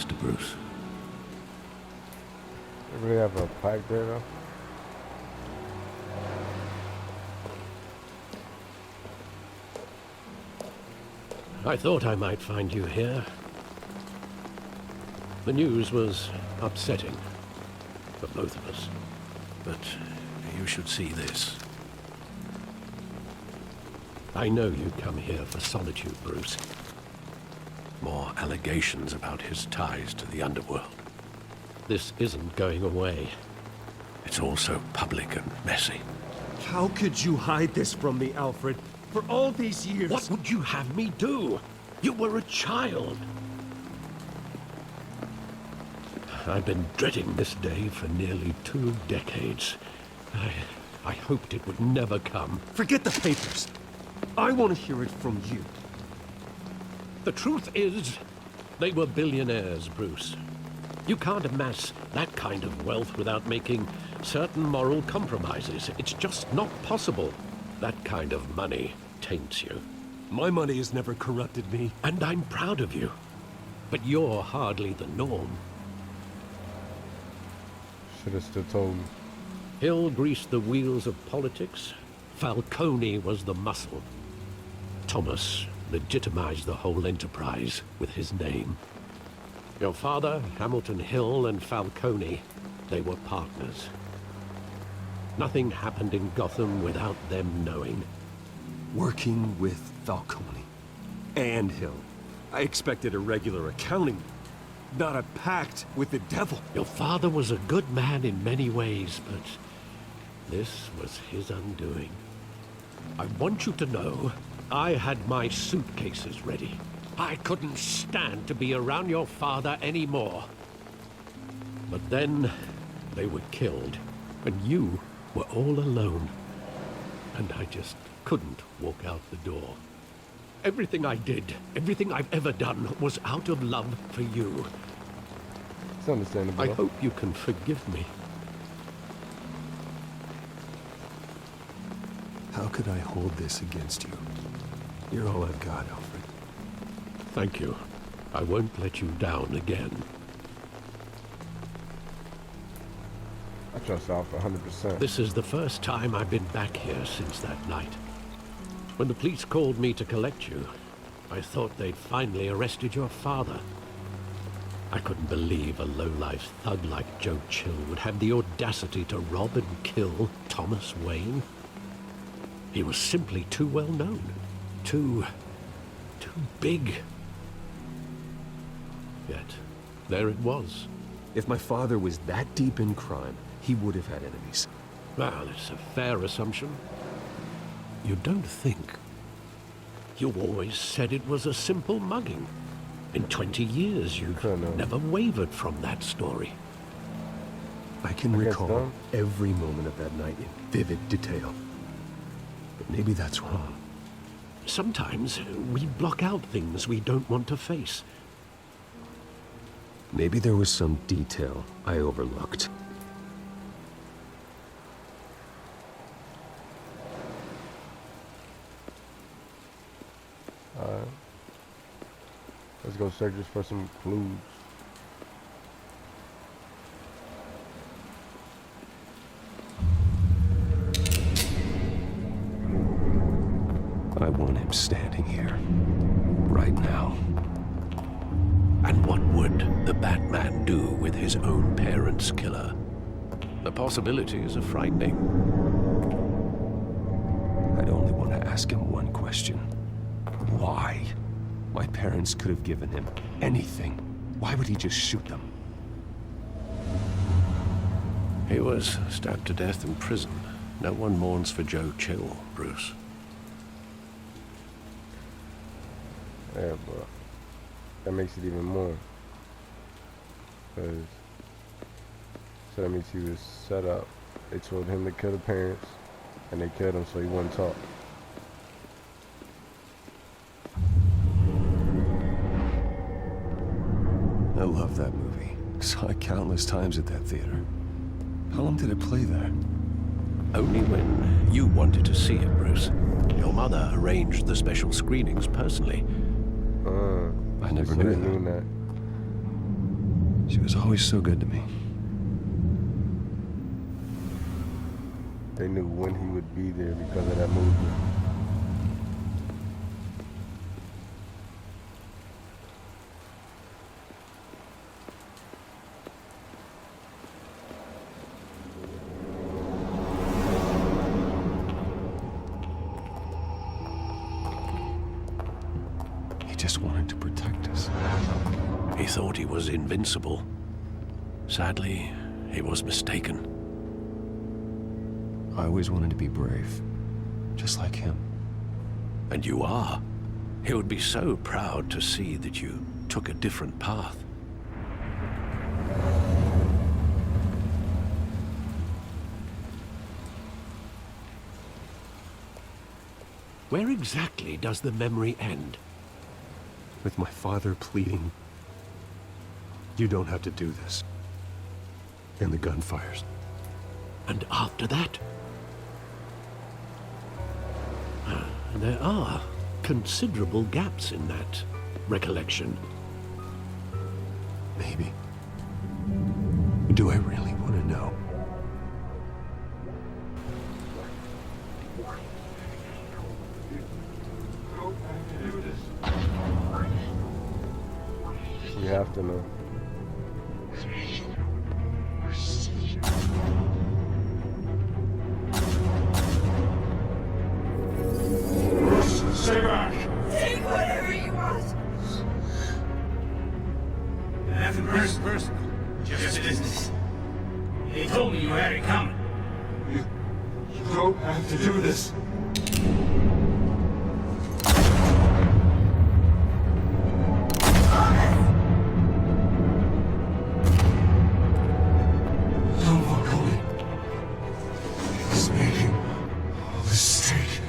Master Bruce. They really have a pipe there, though? I thought I might find you here. The news was upsetting for both of us. But you should see this. I know you come here for solitude, Bruce. More allegations about his ties to the underworld. This isn't going away. It's all so public and messy. How could you hide this from me, Alfred? For all these years... What would you have me do? You were a child. I've been dreading this day for nearly 2 decades. I hoped it would never come. Forget the papers. I want to hear it from you. The truth is, they were billionaires, Bruce. You can't amass that kind of wealth without making certain moral compromises. It's just not possible. That kind of money taints you. My money has never corrupted me. And I'm proud of you. But you're hardly the norm. Should have still told me. Hill greased the wheels of politics. Falcone was the muscle. Thomas legitimized the whole enterprise with his name. Your father, Hamilton Hill, and Falcone, they were partners. Nothing happened in Gotham without them knowing. Working with Falcone and Hill. I expected a regular accounting, not a pact with the devil. Your father was a good man in many ways, but this was his undoing. I want you to know, I had my suitcases ready. I couldn't stand to be around your father anymore. But then, they were killed, and you were all alone. And I just couldn't walk out the door. Everything I did, everything I've ever done, was out of love for you. It's understandable. I hope you can forgive me. How could I hold this against you? You're all I've got, Alfred. Thank you. I won't let you down again. I trust Alpha 100%. This is the first time I've been back here since that night. When the police called me to collect you, I thought they'd finally arrested your father. I couldn't believe a low-life thug like Joe Chill would have the audacity to rob and kill Thomas Wayne. He was simply too well known. Too big. Yet, there it was. If my father was that deep in crime, he would have had enemies. Well, it's a fair assumption. You don't think. You always said it was a simple mugging. In 20 years, you've never wavered from that story. I can recall every moment of that night in vivid detail. But maybe that's wrong. Sometimes we block out things we don't want to face. Maybe there was some detail I overlooked. Let's go search just for some clues. I want him standing here, right now. And what would the Batman do with his own parents' killer? The possibilities are frightening. I'd only want to ask him one question. Why? My parents could have given him anything. Why would he just shoot them? He was stabbed to death in prison. No one mourns for Joe Chill, Bruce. Yeah, but that makes it even more. So that means he was set up. They told him to kill the parents, and they killed him so he wouldn't talk. I love that movie. Saw it countless times at that theater. How long did it play there? Only when you wanted to see it, Bruce. Your mother arranged the special screenings personally. I never knew that. She was always so good to me. They knew when he would be there because of that movie. He just wanted to protect us. He thought he was invincible. Sadly, he was mistaken. I always wanted to be brave, just like him. And you are. He would be so proud to see that you took a different path. Where exactly does the memory end? With my father pleading, "You don't have to do this." And the gunfires. And after that? There are considerable gaps in that recollection. Maybe. Do I really want to know? You have to know. Stay back! Take whatever you want. Nothing personal. Just business. They told me you had it coming. You don't have to do this. No more going. It's making all this straight.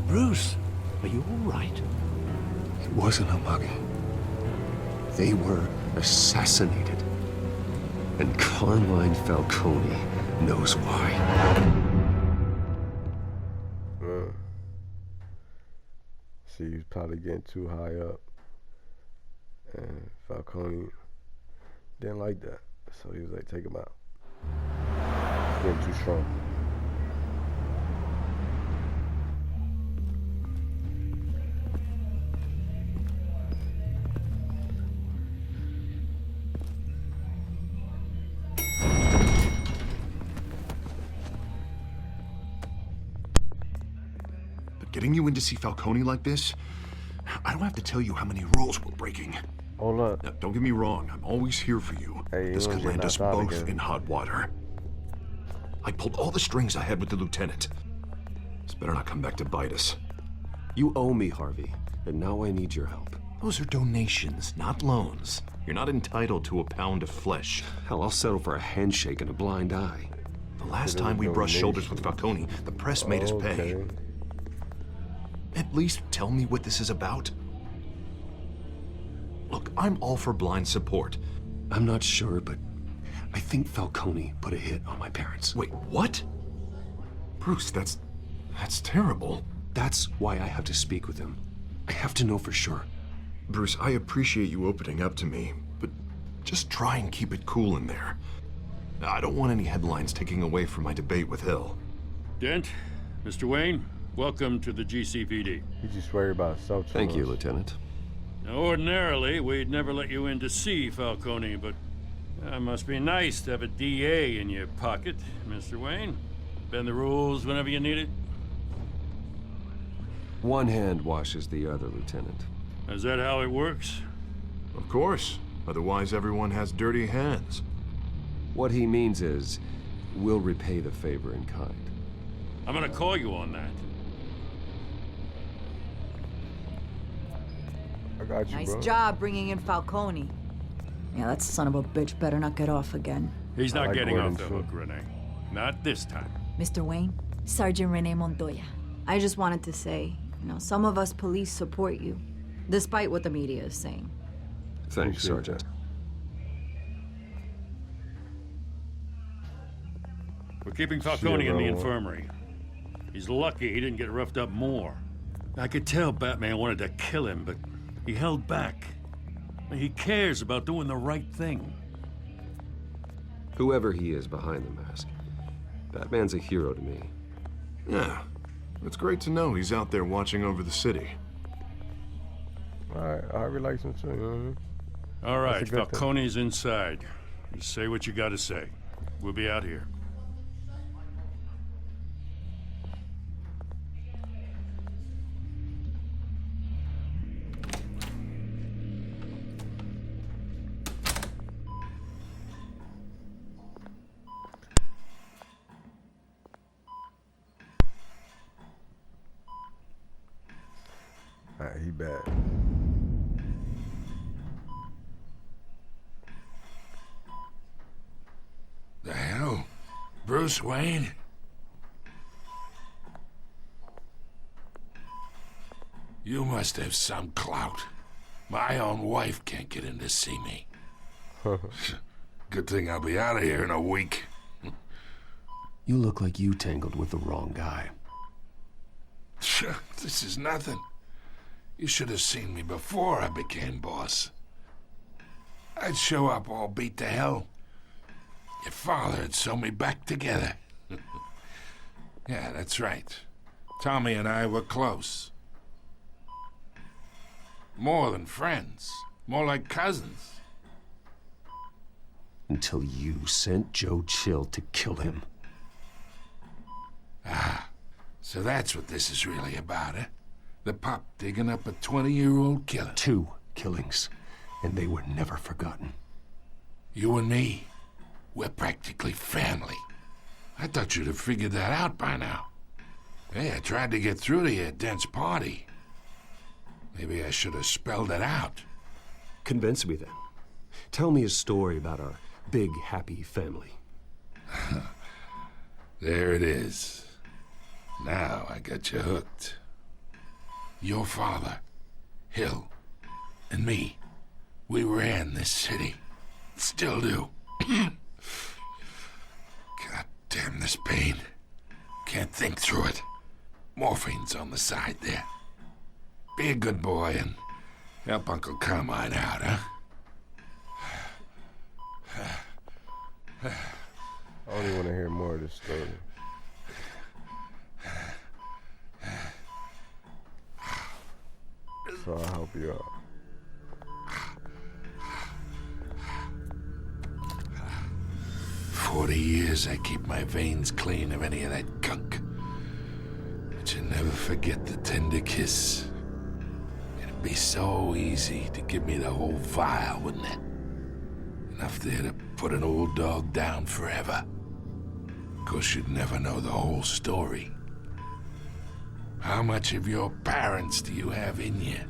Bruce, are you all right? It wasn't a mugging. They were assassinated. And Carmine Falcone knows why. See, he was probably getting too high up. And Falcone didn't like that. So he was like, take him out. Getting too strong. Getting you in to see Falcone like this, I don't have to tell you how many rules we're breaking. Hold up. Now, don't get me wrong, I'm always here for you. Hey, This you could wanna land get us knocked out both again. in hot water. I pulled all the strings I had with the lieutenant. This better not come back to bite us. You owe me, Harvey, and now I need your help. Those are donations, not loans. You're not entitled to a pound of flesh. Hell, I'll settle for a handshake and a blind eye. The last It is time we brushed shoulders donation. with Falcone, the press made us pay. Okay. At least tell me what this is about. Look, I'm all for blind support. I'm not sure, but I think Falcone put a hit on my parents. Wait, what? Bruce, that's terrible. That's why I have to speak with him. I have to know for sure. Bruce, I appreciate you opening up to me, but just try and keep it cool in there. I don't want any headlines taking away from my debate with Hill. Dent, Mr. Wayne, welcome to the GCPD. He just worried about himself too Thank you, much. Lieutenant. Now, ordinarily, we'd never let you in to see Falcone, but it must be nice to have a DA in your pocket, Mr. Wayne. Bend the rules whenever you need it. One hand washes the other, Lieutenant. Is that how it works? Of course. Otherwise, everyone has dirty hands. What he means is, we'll repay the favor in kind. I'm gonna call you on that. Got you, Nice bro. job bringing in Falcone. Yeah, that son of a bitch better not get off again. He's not like getting Gordon, off the too. hook, Renee. Not this time. Mr. Wayne, Sergeant Renee Montoya. I just wanted to say, some of us police support you, despite what the media is saying. Thanks, Appreciate Sergeant. We're keeping Falcone in the Shit, bro. infirmary. He's lucky he didn't get roughed up more. I could tell Batman wanted to kill him, but he held back. He cares about doing the right thing. Whoever he is behind the mask, Batman's a hero to me. Yeah, it's great to know he's out there watching over the city. Alright, I relax him too, you know what I mean? All right, That's a good thing. Falcone's inside. You say what you gotta say. We'll be out here. Alright, he bad. The hell? Bruce Wayne? You must have some clout. My own wife can't get in to see me. Good thing I'll be out of here in a week. You look like you tangled with the wrong guy. This is nothing. You should have seen me before I became boss. I'd show up all beat to hell. Your father had sewn me back together. Yeah, that's right. Tommy and I were close. More than friends. More like cousins. Until you sent Joe Chill to kill him. So that's what this is really about, eh? The pup digging up a 20-year-old killer. 2 killings, and they were never forgotten. You and me, we're practically family. I thought you'd have figured that out by now. Hey, I tried to get through to you at Dent's party. Maybe I should have spelled it out. Convince me then. Tell me a story about our big, happy family. There it is. Now I got you hooked. Your father, Hill, and me, we ran this city. Still do. God damn this pain. Can't think through it. Morphine's on the side there. Be a good boy and help Uncle Carmine out, huh? I only want to hear more of this story. So I'll help you out. "40 years I keep my veins clean of any of that gunk. But you never forget the tender kiss. It'd be so easy to give me the whole vial, wouldn't it? Enough there to put an old dog down forever. Of course, you'd never know the whole story. How much of your parents do you have in you?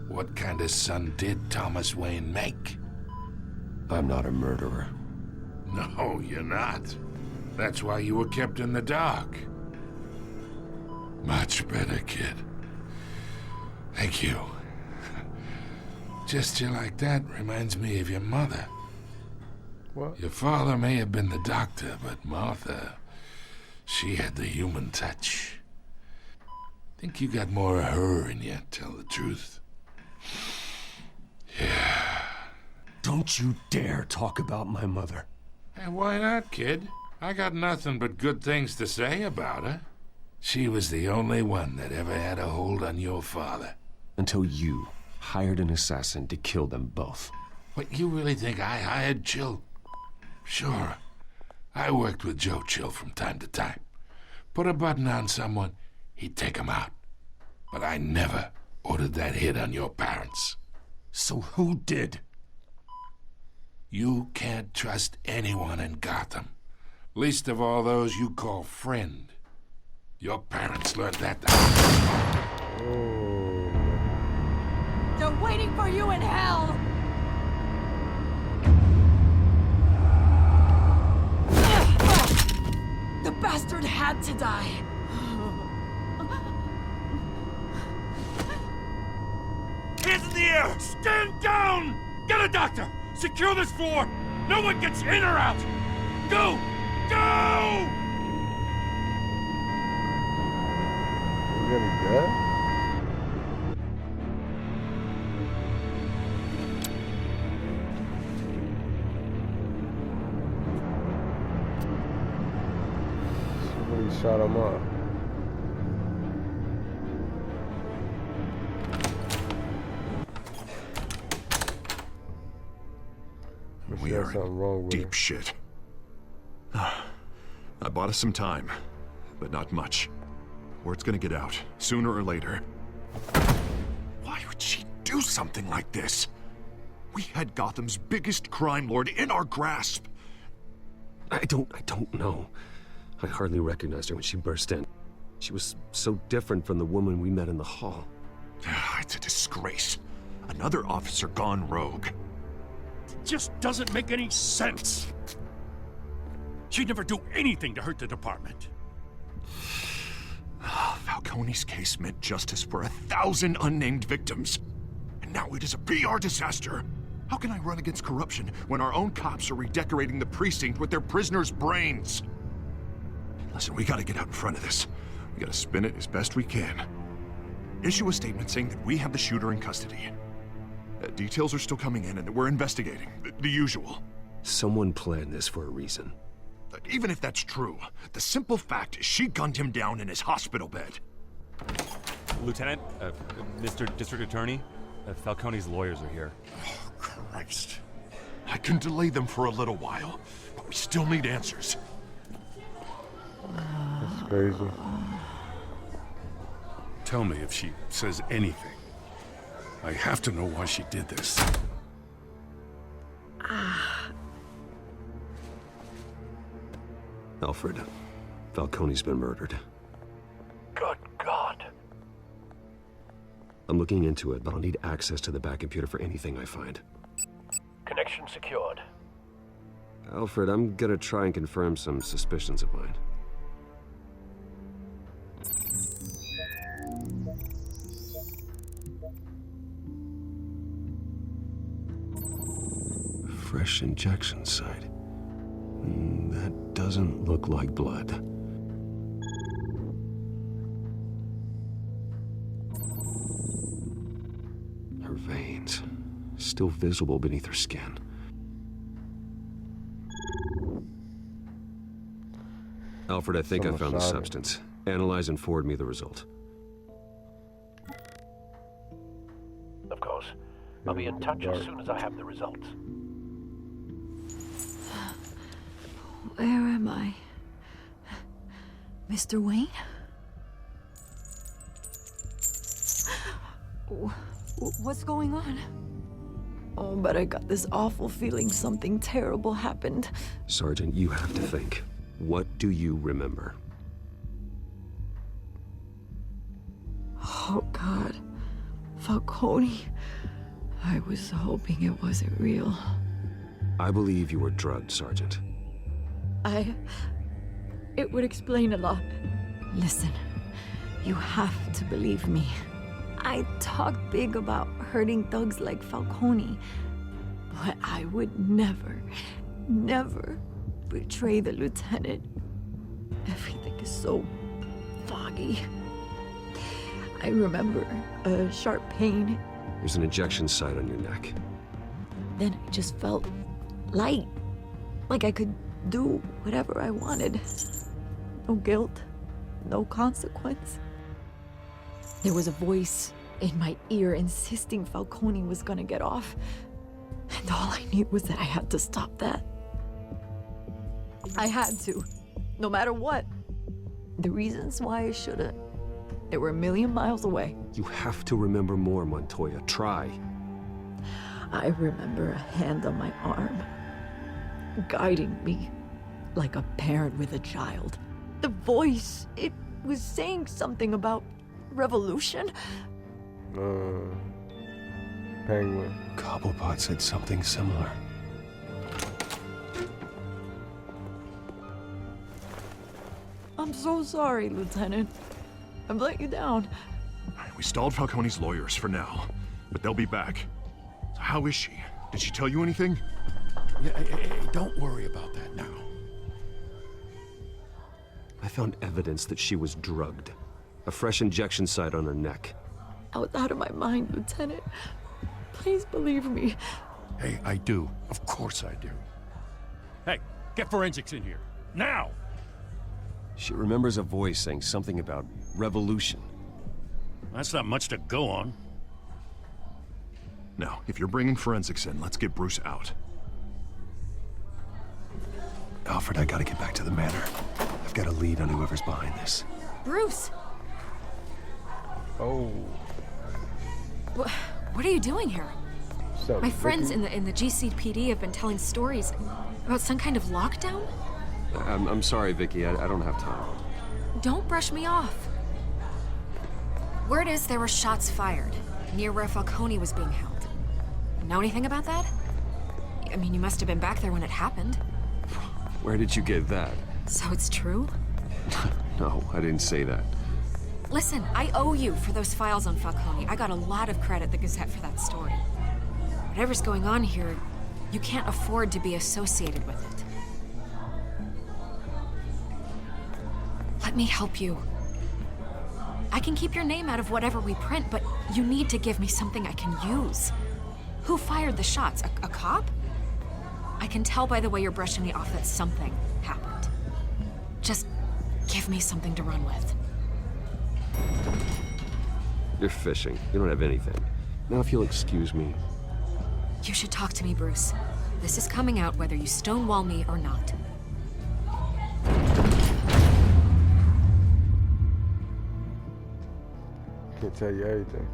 What kind of son did Thomas Wayne make?" I'm not a murderer. No, you're not. That's why you were kept in the dark. Much better, kid. Thank you. Gesture like that reminds me of your mother. What? Your father may have been the doctor, but Martha, she had the human touch. Think you got more of her in you, tell the truth. Yeah. Don't you dare talk about my mother. Hey, why not, kid? I got nothing but good things to say about her. She was the only one that ever had a hold on your father. Until you hired an assassin to kill them both. What, you really think I hired Chill? Sure. I worked with Joe Chill from time to time. Put a button on someone, he'd take him out. But I never ordered that hit on your parents. So who did? You can't trust anyone in Gotham. Least of all those you call friend. Your parents learned that. Oh. Don't are waiting for you in hell! The bastard had to die. Hands in the air! Stand down! Get a doctor! Secure this floor! No one gets in or out! Go! Go! You really dead? Somebody shot him up. We There's are something wrong in with deep her. shit. I bought us some time, but not much. Word's gonna get out, sooner or later. Why would she do something like this? We had Gotham's biggest crime lord in our grasp. I don't know. I hardly recognized her when she burst in. She was so different from the woman we met in the hall. It's a disgrace. Another officer gone rogue. Just doesn't make any sense. She'd never do anything to hurt the department. Falcone's case meant justice for 1,000 unnamed victims. And now it is a PR disaster. How can I run against corruption when our own cops are redecorating the precinct with their prisoners' brains? Listen, we gotta get out in front of this. We gotta spin it as best we can. Issue a statement saying that we have the shooter in custody. Details are still coming in and that we're investigating. The usual. Someone planned this for a reason. Even if that's true, the simple fact is she gunned him down in his hospital bed. Lieutenant, Mr. District Attorney, Falcone's lawyers are here. Oh, Christ. I can delay them for a little while, but we still need answers. That's crazy. Tell me if she says anything. I have to know why she did this. Alfred, Falcone's been murdered. Good God. I'm looking into it, but I'll need access to the back computer for anything I find. Connection secured. Alfred, I'm gonna try and confirm some suspicions of mine. Fresh injection site. That doesn't look like blood. Her veins, still visible beneath her skin. Alfred, I think I Someone found the shot her. substance. Analyze and forward me the result. Of course. I'll be in touch as soon as I have the results. Where am I? Mr. Wayne? What's going on? Oh, but I got this awful feeling something terrible happened. Sergeant, you have to think. What do you remember? Oh, God. Falcone. I was hoping it wasn't real. I believe you were drugged, Sergeant. It would explain a lot. Listen, you have to believe me. I talk big about hurting thugs like Falcone, but I would never betray the lieutenant. Everything is so foggy. I remember a sharp pain. There's an injection site on your neck. Then I just felt light, like I could do whatever I wanted. No guilt, no consequence. There was a voice in my ear insisting Falcone was gonna get off. And all I knew was that I had to stop that. I had to, no matter what. The reasons why I shouldn't, they were a million miles away. You have to remember more, Montoya. Try. I remember a hand on my arm, guiding me like a parent with a child. The voice, it was saying something about revolution. Penguin. Cobblepot said something similar. I'm so sorry, Lieutenant. I've let you down. We stalled Falcone's lawyers for now, but they'll be back. So how is she? Did she tell you anything? Hey, don't worry about that now. I found evidence that she was drugged. A fresh injection site on her neck. I was out of my mind, Lieutenant. Please believe me. Hey, I do. Of course I do. Hey, get forensics in here. Now! She remembers a voice saying something about revolution. That's not much to go on. Now, if you're bringing forensics in, let's get Bruce out. Alfred, I gotta get back to the manor. I've got a lead on whoever's behind this. Bruce! Oh. What are you doing here? So, My friends Vicky? in the GCPD have been telling stories about some kind of lockdown? I'm sorry, Vicky. I don't have time. Don't brush me off. Word is there were shots fired near where Falcone was being held. Know anything about that? I mean, you must have been back there when it happened. Where did you get that? So it's true? No, I didn't say that. Listen, I owe you for those files on Falcone. I got a lot of credit at the Gazette for that story. Whatever's going on here, you can't afford to be associated with it. Let me help you. I can keep your name out of whatever we print, but you need to give me something I can use. Who fired the shots? A cop? I can tell by the way you're brushing me off that something happened. Just give me something to run with. You're fishing. You don't have anything. Now, if you'll excuse me. You should talk to me, Bruce. This is coming out whether you stonewall me or not. Can't tell you everything.